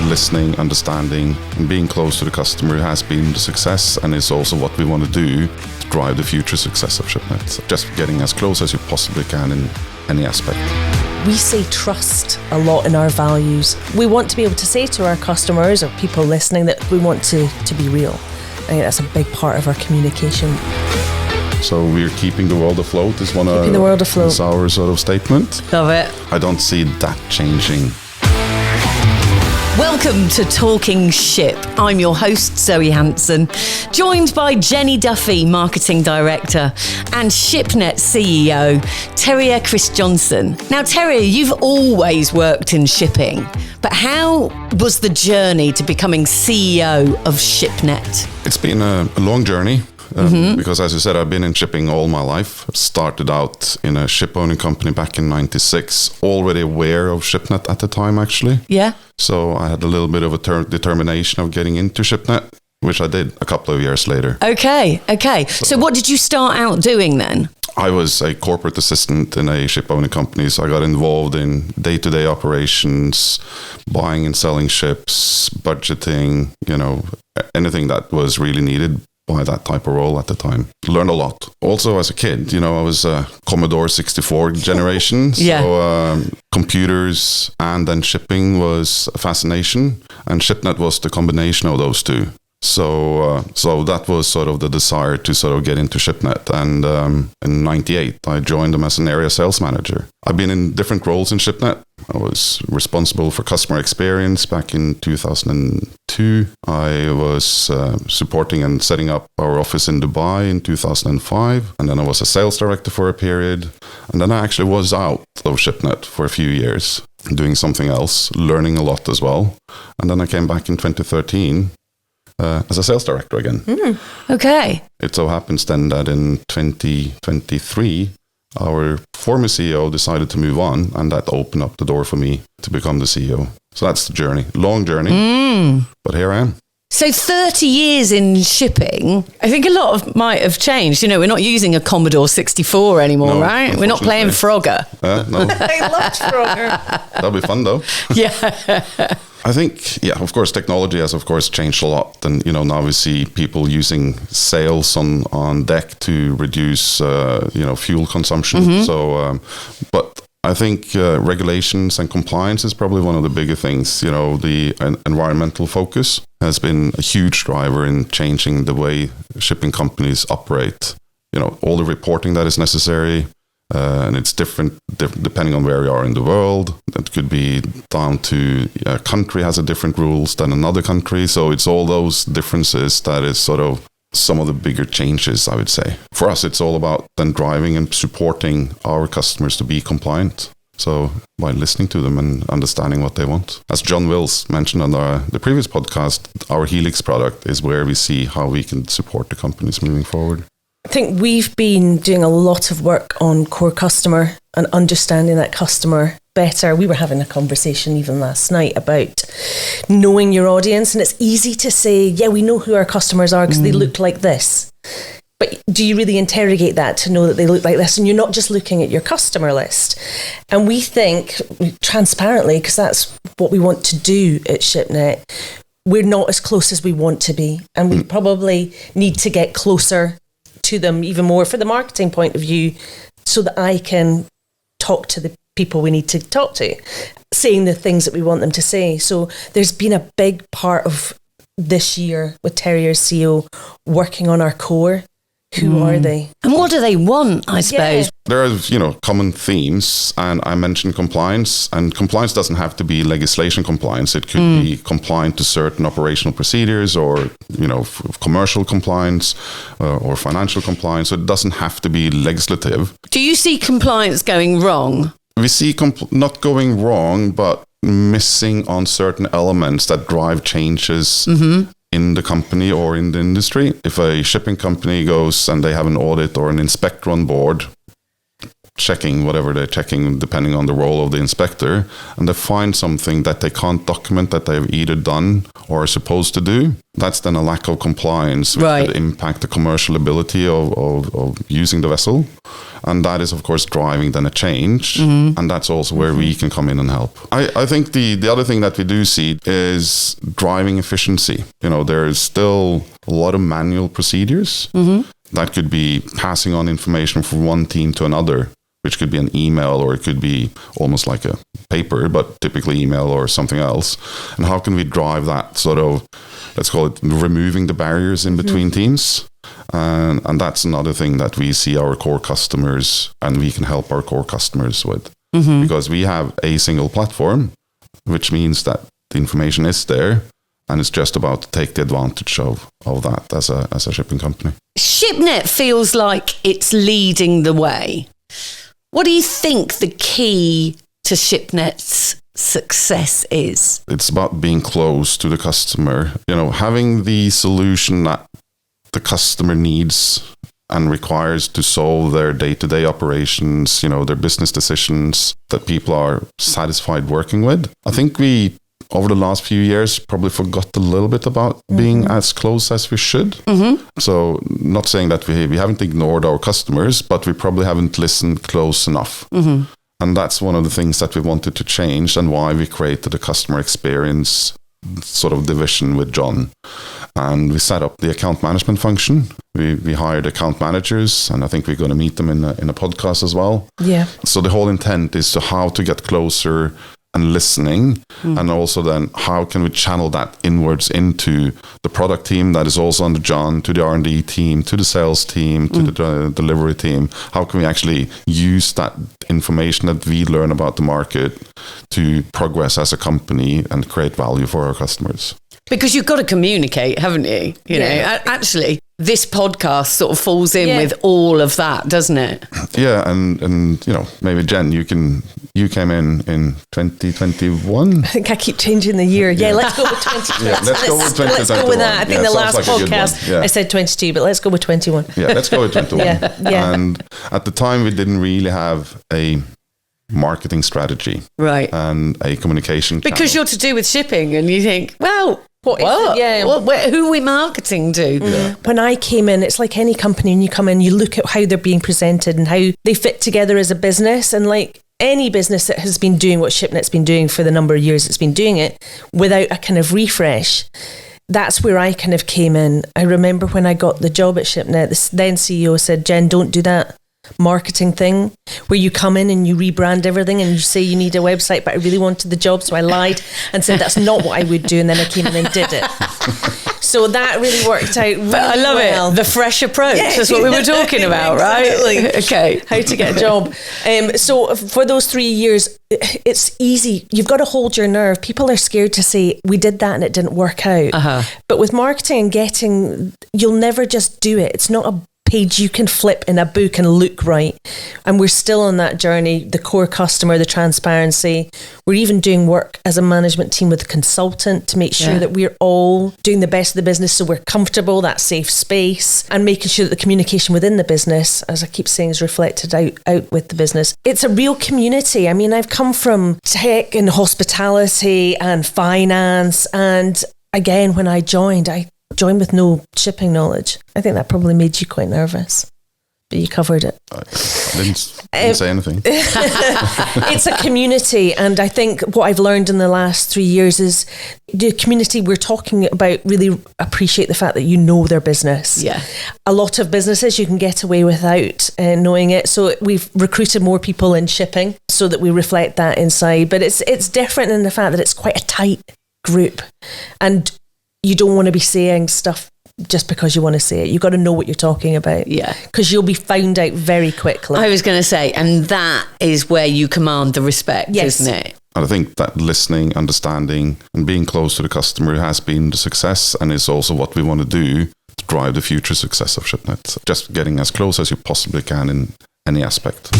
Listening, understanding, and being close to the customer has been the success, and is also what we want to do to drive the future success of ShipNet. So just getting as close as you possibly can in any aspect. We say trust a lot in our values. We want to be able to say to our customers or people listening that we want to be real. I think that's a big part of our communication. So we're keeping the world afloat is Keeping the world afloat. Is our sort of statement. Love it. I don't see that changing. Welcome to Talking Ship. I'm your host, Zoe Hanson, joined by Jenny Duffy, Marketing Director, and ShipNet CEO, Terje Kristjansson. Now, Terje, you've always worked in shipping, but how was the journey to becoming CEO of ShipNet? It's been a long journey. Because as you said, I've been in shipping all my life. Started out in a ship owning company back in 96, already aware of ShipNet at the time, actually. Yeah. So I had a little bit of a determination of getting into ShipNet, which I did a couple of years later. Okay. So what did you start out doing then? I was a corporate assistant in a ship owning company, so I got involved in day-to-day operations, buying and selling ships, budgeting, anything that was really needed by that type of role at the time. Learned a lot. Also as a kid, I was a Commodore 64 generation. Yeah. So computers and then shipping was a fascination, and ShipNet was the combination of those two. So that was sort of the desire to sort of get into ShipNet. And in 98, I joined them as an area sales manager. I've been in different roles in ShipNet. I was responsible for customer experience back in 2002. I was supporting and setting up our office in Dubai in 2005. And then I was a sales director for a period. And then I actually was out of ShipNet for a few years, doing something else, learning a lot as well. And then I came back in 2013. As a sales director again. Okay. It so happens then that in 2023, our former CEO decided to move on, and that opened up the door for me to become the CEO. So that's the journey. Long journey, but here I am. So 30 years in shipping, I think a lot might have changed. We're not using a Commodore 64 anymore, No, right? We're not playing Frogger. No. I loved Frogger. That'll be fun though. Yeah. I think, of course, technology has, of course, changed a lot. And, now we see people using sails on deck to reduce, fuel consumption. So, but I think regulations and compliance is probably one of the bigger things. The environmental focus has been a huge driver in changing the way shipping companies operate. All the reporting that is necessary. And it's different depending on where you are in the world. It could be down to a country has a different rules than another country. So it's all those differences that is sort of some of the bigger changes, I would say. For us, it's all about then driving and supporting our customers to be compliant. So by listening to them and understanding what they want. As John Wills mentioned on the previous podcast, our Helix product is where we see how we can support the companies moving forward. I think we've been doing a lot of work on core customer and understanding that customer better. We were having a conversation even last night about knowing your audience, and it's easy to say, yeah, we know who our customers are because they look like this. But do you really interrogate that to know that they look like this? And you're not just looking at your customer list. And we think transparently, because that's what we want to do at ShipNet, we're not as close as we want to be. And we probably need to get closer to them even more for the marketing point of view, so that I can talk to the people we need to talk to, saying the things that we want them to say. So there's been a big part of this year with Terje as CEO working on our core. Who are they? And what do they want, I suppose? There are, common themes, and I mentioned compliance, and compliance doesn't have to be legislation compliance. It could be compliant to certain operational procedures or, commercial compliance or financial compliance. So it doesn't have to be legislative. Do you see compliance going wrong? We see not going wrong, but missing on certain elements that drive changes in the company or in the industry. If a shipping company goes and they have an audit or an inspector on board, checking whatever they're checking, depending on the role of the inspector, and they find something that they can't document that they've either done or are supposed to do, that's then a lack of compliance, which Right. could impact the commercial ability of using the vessel. And that is, of course, driving then a change. And that's also where we can come in and help. I think the other thing that we do see is driving efficiency. There is still a lot of manual procedures. That could be passing on information from one team to another, which could be an email, or it could be almost like a paper, but typically email or something else. And how can we drive that sort of, let's call it removing the barriers in between teams? And that's another thing that we see our core customers, and we can help our core customers with. Because we have a single platform, which means that the information is there, and it's just about to take the advantage of that as a shipping company. ShipNet feels like it's leading the way. What do you think the key to ShipNet's success is? It's about being close to the customer, having the solution that the customer needs and requires to solve their day-to-day operations, their business decisions that people are satisfied working with. I think we, over the last few years, probably forgot a little bit about being as close as we should. So not saying that we haven't ignored our customers, but we probably haven't listened close enough. And that's one of the things that we wanted to change, and why we created a customer experience sort of division with John. And we set up the account management function. We hired account managers, and I think we're going to meet them in a podcast as well. Yeah. So the whole intent is to how to get closer and listening, and also then how can we channel that inwards into the product team that is also under John, to the R&D team, to the sales team, to the delivery team. How can we actually use that information that we learn about the market to progress as a company and create value for our customers? Because you've got to communicate, haven't you? You know, actually, this podcast sort of falls in with all of that, doesn't it? Yeah, and maybe Jen, you came in 2021. I think I keep changing the year. Yeah, let's go with 20. Let's go with 2021. Let's go with that. I think the last like podcast I said 22, but let's go with 21. Yeah, let's go with 21. Yeah. And at the time, we didn't really have a marketing strategy, right, and a communication because channel. you're to do with shipping, and you think, well, what? Who are we marketing to? When I came in, it's like any company, and you come in, you look at how they're being presented and how they fit together as a business, and like any business that has been doing what ShipNet's been doing for the number of years it's been doing it without a kind of refresh, that's where I kind of came in. I remember when I got the job at ShipNet, the then CEO said, Jen, don't do that marketing thing where you come in and you rebrand everything and you say you need a website, but I really wanted the job, so I lied and said that's not what I would do, and then I came in and did it. So that really worked out really But I love well. it. The fresh approach. That's what we were talking about, right? Okay. How to get a job. So for those 3 years, it's easy. You've got to hold your nerve. People are scared to say, we did that and it didn't work out. But with marketing and you'll never just do it. It's not a page you can flip in a book and look right. And we're still on that journey. The core customer, the transparency. We're even doing work as a management team with a consultant to make sure that we're all doing the best of the business, so we're comfortable, that safe space, and making sure that the communication within the business, as I keep saying, is reflected out with the business. It's a real community. I mean, I've come from tech and hospitality and finance, and again, when I joined with no shipping knowledge. I think that probably made you quite nervous, but you covered it. I didn't say anything. It's a community, and I think what I've learned in the last 3 years is the community we're talking about really appreciate the fact that you know their business. Yeah. A lot of businesses you can get away without knowing it, so we've recruited more people in shipping so that we reflect that inside, but it's different in the fact that it's quite a tight group, and you don't want to be saying stuff just because you want to say it. You've got to know what you're talking about. Yeah. Because you'll be found out very quickly. I was going to say, and that is where you command the respect, isn't it? I think that listening, understanding, and being close to the customer has been the success, and is also what we want to do to drive the future success of ShipNet. Just getting as close as you possibly can in any aspect.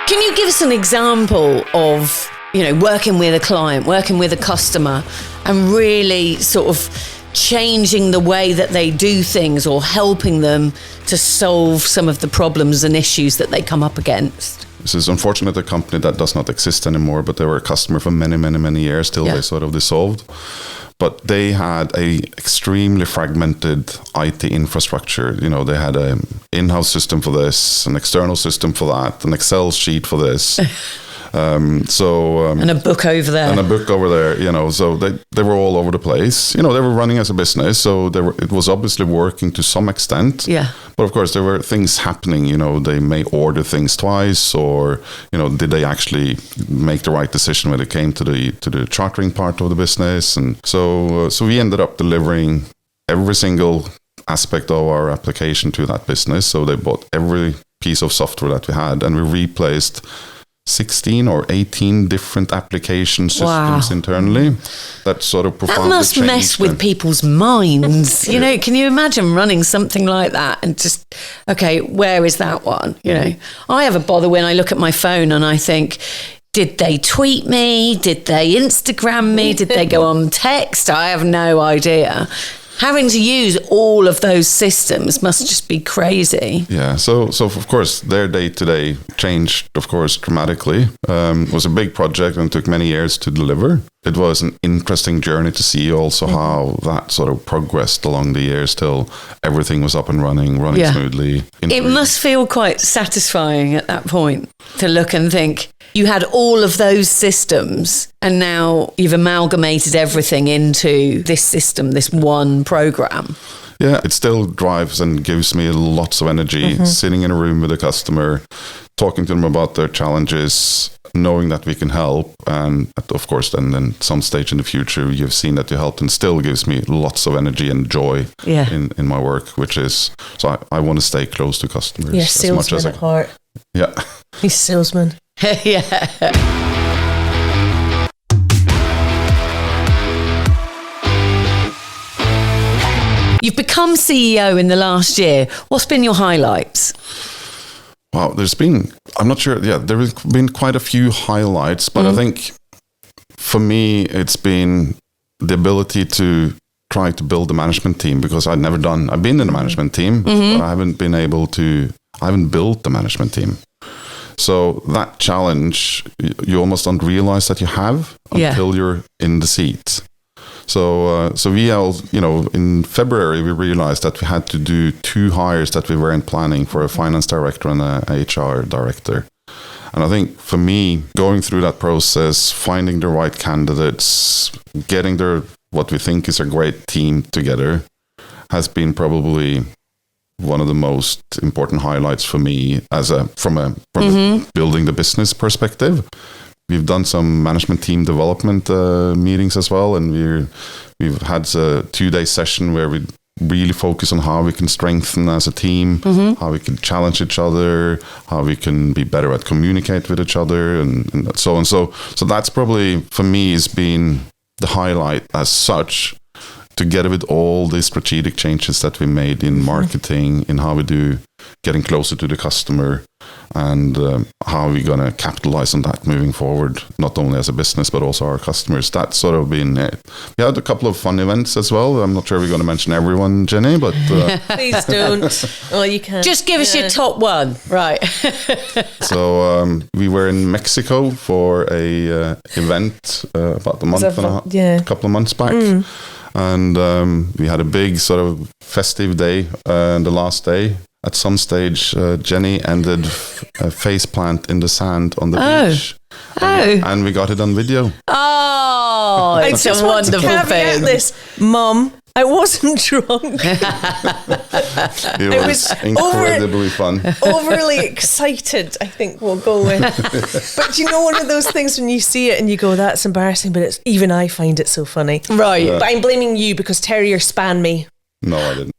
Can you give us an example of, working with a client, working with a customer, and really sort of changing the way that they do things or helping them to solve some of the problems and issues that they come up against? This is unfortunately a company that does not exist anymore, but they were a customer for many, many, many years till they sort of dissolved. But they had a extremely fragmented IT infrastructure. You know, they had an in-house system for this, an external system for that, an Excel sheet for this. And a book over there. And a book over there, you know, so they were all over the place. You know, they were running as a business, so it was obviously working to some extent. Yeah. But of course, there were things happening, you know, they may order things twice, or, you know, did they actually make the right decision when it came to the chartering part of the business? And so we ended up delivering every single aspect of our application to that business. So they bought every piece of software that we had, and we replaced 16 or 18 different application systems internally. That sort of profoundly That must mess with people's minds. You know, can you imagine running something like that and just, okay, where is that one? You know, I have a bother when I look at my phone and I think, did they tweet me? Did they Instagram me? Did they go on text? I have no idea. Having to use all of those systems must just be crazy. Yeah, so of course their day-to-day changed, of course, dramatically. It was a big project and took many years to deliver. It was an interesting journey to see also how that sort of progressed along the years till everything was up and running smoothly. It must feel quite satisfying at that point to look and think, you had all of those systems and now you've amalgamated everything into this system, this one program. Yeah, it still drives and gives me lots of energy sitting in a room with a customer, talking to them about their challenges, knowing that we can help. And of course, then some stage in the future, you've seen that you helped, and still gives me lots of energy and joy in my work, which is, so I want to stay close to customers. Yeah, as much as salesman at heart. Yeah. He's salesman. Yeah. You've become CEO in the last year. What's been your highlights? Wow, I'm not sure. Yeah, there have been quite a few highlights, but I think for me, it's been the ability to try to build a management team, because I've been in a management team, but I haven't built the management team. So that challenge, you almost don't realize that you have until you're in the seat. So we all, you know, in February, we realized that we had to do 2 hires that we weren't planning for a finance director and a HR director. And I think for me, going through that process, finding the right candidates, getting what we think is a great team together has been probably one of the most important highlights for me from a building the business perspective. We've done some management team development meetings as well, and we've had a 2-day session where we really focus on how we can strengthen as a team, how we can challenge each other, how we can be better at communicate with each other, and so on. So that's probably, for me, has been the highlight as such, together with all the strategic changes that we made in marketing, in how we do getting closer to the customer, and how we're going to capitalize on that moving forward, not only as a business, but also our customers. That's sort of been it. We had a couple of fun events as well. I'm not sure we're going to mention everyone, Jenny, but... Please don't. Well, you can. Just give us your top one. Right. So we were in Mexico for a event about a couple of months back. And we had a big sort of festive day, and the last day, at some stage, Jenny ended a face plant in the sand on the beach. And we got it on video. Oh, it's a wonderful thing. This, Mum, I wasn't drunk. It was incredibly fun. Overly excited, I think we'll go with. But you know, one of those things when you see it and you go, that's embarrassing, but even I find it so funny. Right. But I'm blaming you because Terrier span me. No, I didn't.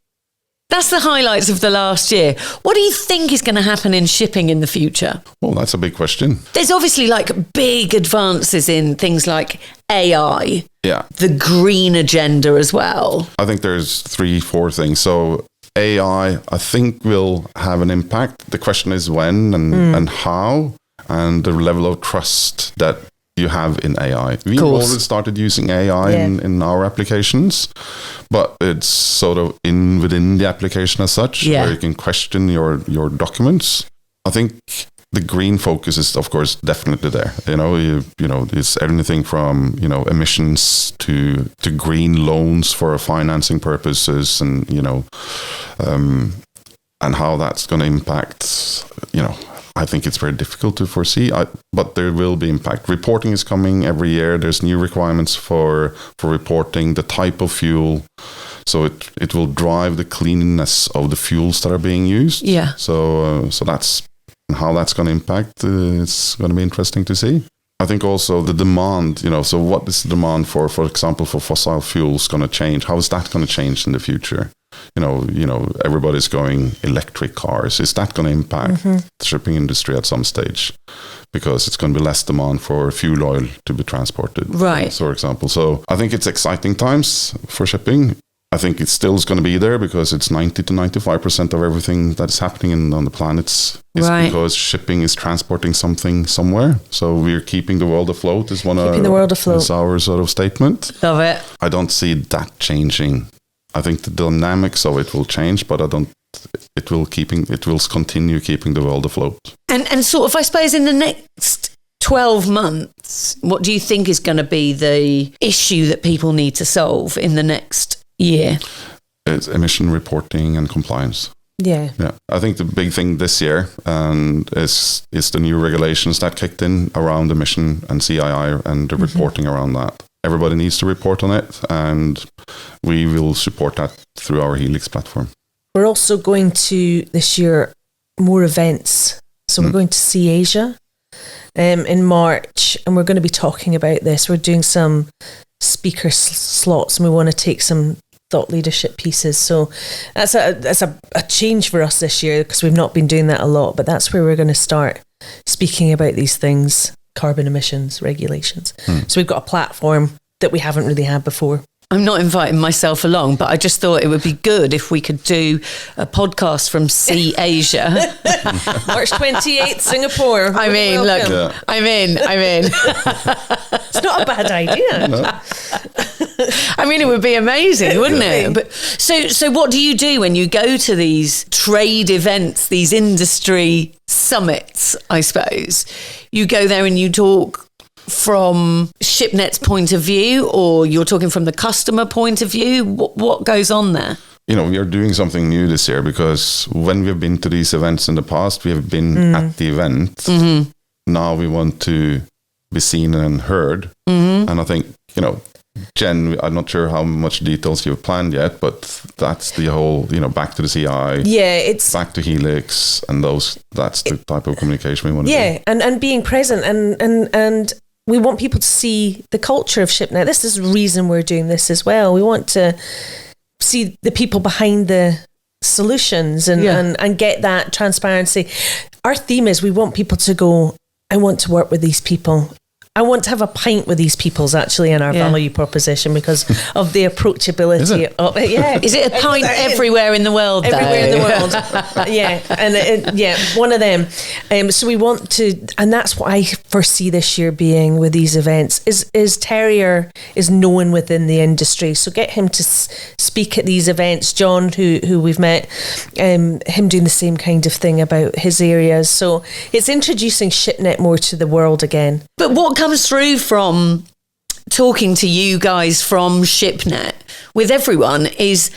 That's the highlights of the last year. What do you think is going to happen in shipping in the future? Well, that's a big question. There's obviously like big advances in things like AI. Yeah. The green agenda as well. I think there's 3-4 things. So AI, I think, will have an impact. The question is when and how, and the level of trust that you have in AI. We've course. already started using AI in our applications, but it's sort of within the application as such, where you can question your documents. I think the green focus is, of course, definitely there. It's anything from emissions to green loans for financing purposes, and and how that's going to impact. I think it's very difficult to foresee, but there will be impact. Reporting is coming every year. There's new requirements for reporting the type of fuel, so it will drive the cleanliness of the fuels that are being used. Yeah. So that's how that's going to impact. It's going to be interesting to see. I think also the demand. So what is the demand for example, for fossil fuels going to change? How is that going to change in the future? Everybody's going electric cars. Is that going to impact the shipping industry at some stage? Because it's going to be less demand for fuel oil to be transported, right? For example. So I think it's exciting times for shipping. I think it still is going to be there because it's 90 to 95% of everything that's happening on the planet is because shipping is transporting something somewhere. So we're keeping the world afloat is our sort of statement. Love it. I don't see that changing. I think the dynamics of it will change, but it will continue keeping the world afloat. And sort of, I suppose, in the next 12 months, what do you think is going to be the issue that people need to solve in the next year? It's emission reporting and compliance. Yeah. I think the big thing this year is the new regulations that kicked in around emission and CII and the reporting around that. Everybody needs to report on it, and we will support that through our Helix platform. We're also going to, this year, more events. So we're going to See Asia in March, and we're going to be talking about this. We're doing some speaker slots, and we want to take some thought leadership pieces. So that's a change for us this year, because we've not been doing that a lot, but that's where we're going to start speaking about these things. Carbon emissions regulations. So we've got a platform that we haven't really had before. I'm not inviting myself along, but I just thought it would be good if we could do a podcast from See Asia. March 28th, Singapore. I'm in. It's not a bad idea. No. I mean, it would be amazing, wouldn't it? But so what do you do when you go to these trade events, these industry summits, I suppose? You go there and you talk from ShipNet's point of view, or you're talking from the customer point of view? What goes on there? We are doing something new this year, because when we've been to these events in the past, we have been at the event. Now we want to be seen and heard. And I think, Jen, I'm not sure how much details you've planned yet, but that's the whole, back to the CI. Yeah, it's back to Helix, and that's the type of communication we want to do. Yeah, and being present and we want people to see the culture of ShipNet. This is the reason we're doing this as well. We want to see the people behind the solutions and get that transparency. Our theme is we want people to go, I want to work with these people. I want to have a pint with these people's actually in our value proposition, because of the approachability of it. Yeah. Is it a pint everywhere in the world, though? Everywhere in the world. One of them. So we want to, and that's what I foresee this year being with these events, is Terrier is known within the industry. So get him to speak at these events. John, who we've met, him doing the same kind of thing about his areas. So it's introducing ShipNet more to the world again. But what comes through from talking to you guys from ShipNet with everyone is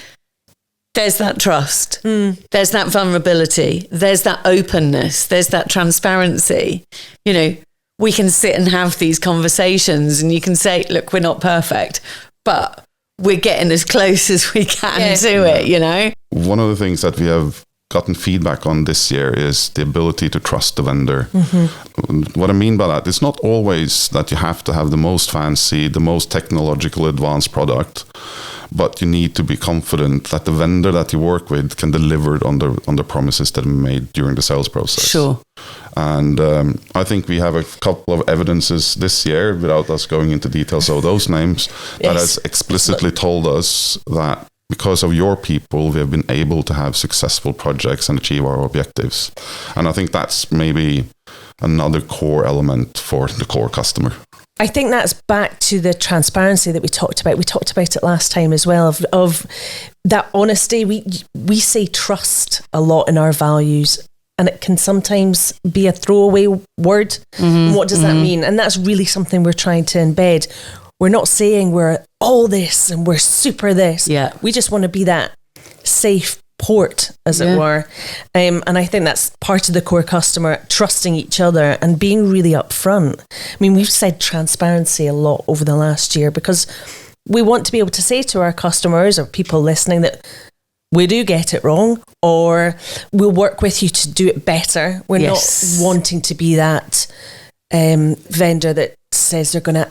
there's that trust, there's that vulnerability, there's that openness, there's that transparency. We can sit and have these conversations, and you can say, look, we're not perfect, but we're getting as close as we can to it, One of the things that we have gotten feedback on this year is the ability to trust the vendor. What I mean by that, it's not always that you have to have the most fancy, the most technological advanced product, but you need to be confident that the vendor that you work with can deliver on the promises that are made during the sales process. Sure. And I think we have a couple of evidences this year, without us going into details of those names, that has explicitly told us that because of your people, we have been able to have successful projects and achieve our objectives. And I think that's maybe another core element for the core customer. I think that's back to the transparency that we talked about. We talked about it last time as well, of that honesty. We say trust a lot in our values, and it can sometimes be a throwaway word. What does that mean? And that's really something we're trying to embed. We're not saying we're all this and we're super this. Yeah. We just want to be that safe port, as it were. And I think that's part of the core customer, trusting each other and being really upfront. I mean, we've said transparency a lot over the last year because we want to be able to say to our customers or people listening that we do get it wrong, or we'll work with you to do it better. We're not wanting to be that vendor that says they're going to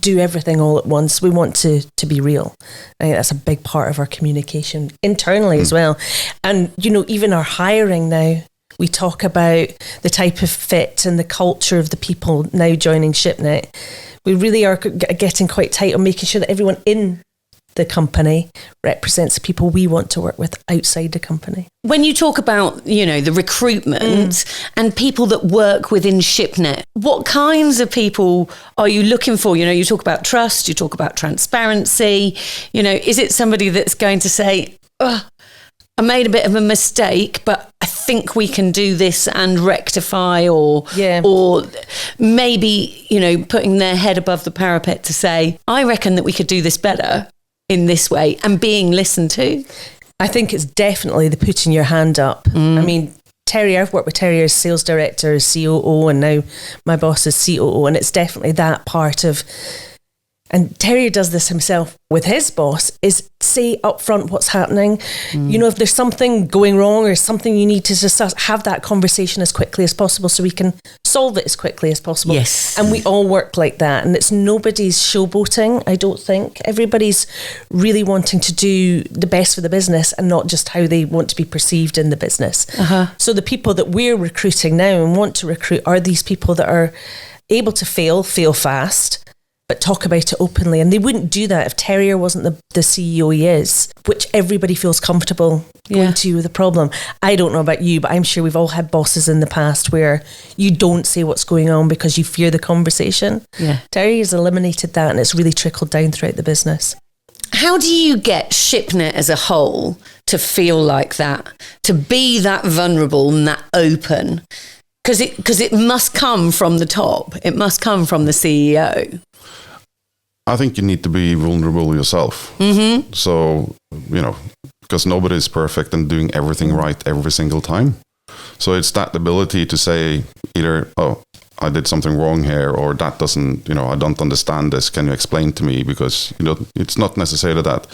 do everything all at once. We want to be real. I think that's a big part of our communication internally as well. And, you know, even our hiring now, we talk about the type of fit and the culture of the people now joining ShipNet. We really are getting quite tight on making sure that everyone in the company represents the people we want to work with outside the company. When you talk about, you know, the recruitment and people that work within ShipNet, what kinds of people are you looking for? You know, you talk about trust, you talk about transparency. You know, is it somebody that's going to say, I made a bit of a mistake, but I think we can do this and rectify, or maybe, you know, putting their head above the parapet to say, I reckon that we could do this better in this way, and being listened to? I think it's definitely the putting your hand up. I mean, Terry, I've worked with Terry as sales director, as COO, and now my boss is COO, and it's definitely that part of, and Terry does this himself with his boss, is say upfront what's happening. You know, if there's something going wrong or something you need to discuss, have that conversation as quickly as possible so we can solve it as quickly as possible. Yes. And we all work like that. And it's nobody's showboating, I don't think. Everybody's really wanting to do the best for the business and not just how they want to be perceived in the business. So the people that we're recruiting now and want to recruit are these people that are able to fail fast, but talk about it openly. And they wouldn't do that if Terrier wasn't the CEO he is, which everybody feels comfortable going to with a problem. I don't know about you, but I'm sure we've all had bosses in the past where you don't say what's going on because you fear the conversation. Terrier has eliminated that, and it's really trickled down throughout the business. How do you get ShipNet as a whole to feel like that, to be that vulnerable and that open? Because it must come from the top. It must come from the CEO. I think you need to be vulnerable yourself. So, you know, because nobody is perfect and doing everything right every single time. So it's that ability to say either, oh, I did something wrong here, or that doesn't, you know, I don't understand this. Can you explain to me? Because, you know, it's not necessarily that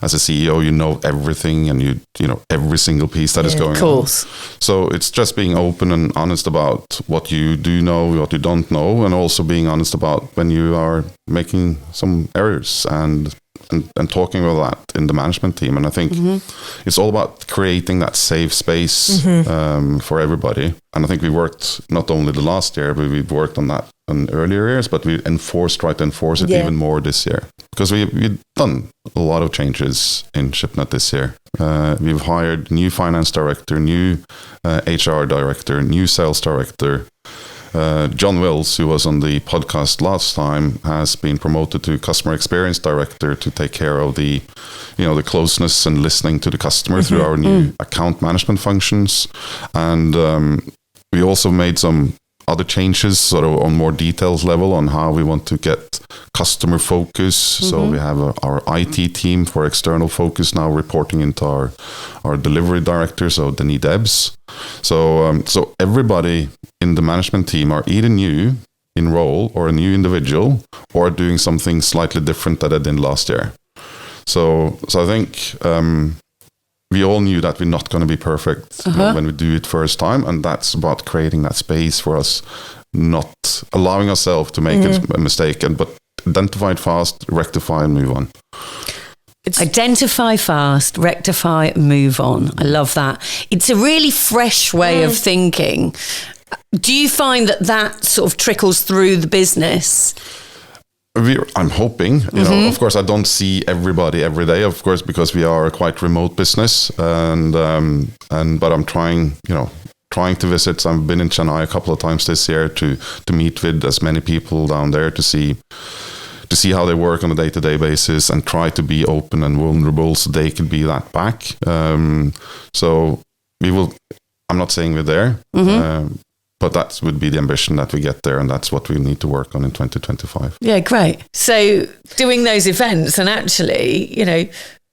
as a CEO, you know everything and you know every single piece that is going on. So it's just being open and honest about what you do know, what you don't know, and also being honest about when you are making some errors and talking about that in the management team. And I think it's all about creating that safe space for everybody. And I think we worked not only the last year, but we've worked on that in earlier years, but we tried to enforce it even more this year. Because we've done a lot of changes in ShipNet this year. We've hired new finance director, new HR director, new sales director. John Wills, who was on the podcast last time, has been promoted to customer experience director to take care of the, you know, the closeness and listening to the customer through our new account management functions. And we also made some other changes sort of on more details level on how we want to get customer focus. So we have our IT team for external focus now reporting into our delivery director, so Denis Debs. So everybody in the management team are either new in role or a new individual or doing something slightly different that they did last year. So I think we all knew that we're not going to be perfect when we do it first time, and that's about creating that space for us, not allowing ourselves to make a mistake, but identify it fast, rectify and move on. Identify fast, rectify, move on. I love that. It's a really fresh way of thinking. Do you find that sort of trickles through the business? I'm hoping, you know, of course I don't see everybody every day, of course, because we are a quite remote business, and but I'm trying trying to visit. So I've been in Chennai a couple of times this year to meet with as many people down there to see how they work on a day-to-day basis and try to be open and vulnerable so they can be that back. So we will. I'm not saying we're there. But that would be the ambition, that we get there, and that's what we need to work on in 2025. Yeah, great. So doing those events, and actually,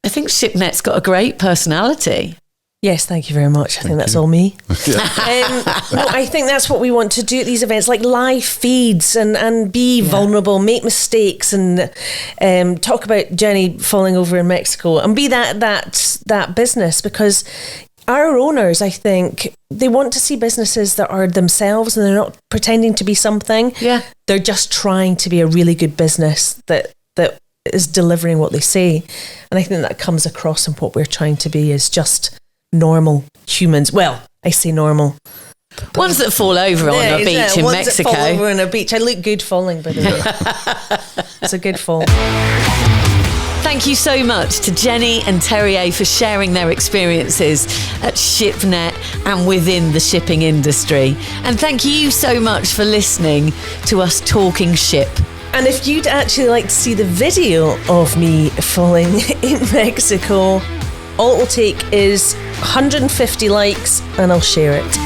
I think ShipNet's got a great personality. Yes, thank you very much. I think that's all me. No, I think that's what we want to do at these events, like live feeds and be vulnerable, make mistakes, and talk about Jenny falling over in Mexico and be that business, because our owners, I think, they want to see businesses that are themselves and they're not pretending to be something. Yeah. They're just trying to be a really good business that is delivering what they say. And I think that comes across in what we're trying to be is just normal humans. Well, I say normal. Ones that fall over on a beach in Mexico. Ones that fall over on a beach. I look good falling, by the way. It's a good fall. Thank you so much to Jenny and Terrier for sharing their experiences at ShipNet and within the shipping industry. And thank you so much for listening to us talking ship. And if you'd actually like to see the video of me falling in Mexico, all it will take is 150 likes and I'll share it.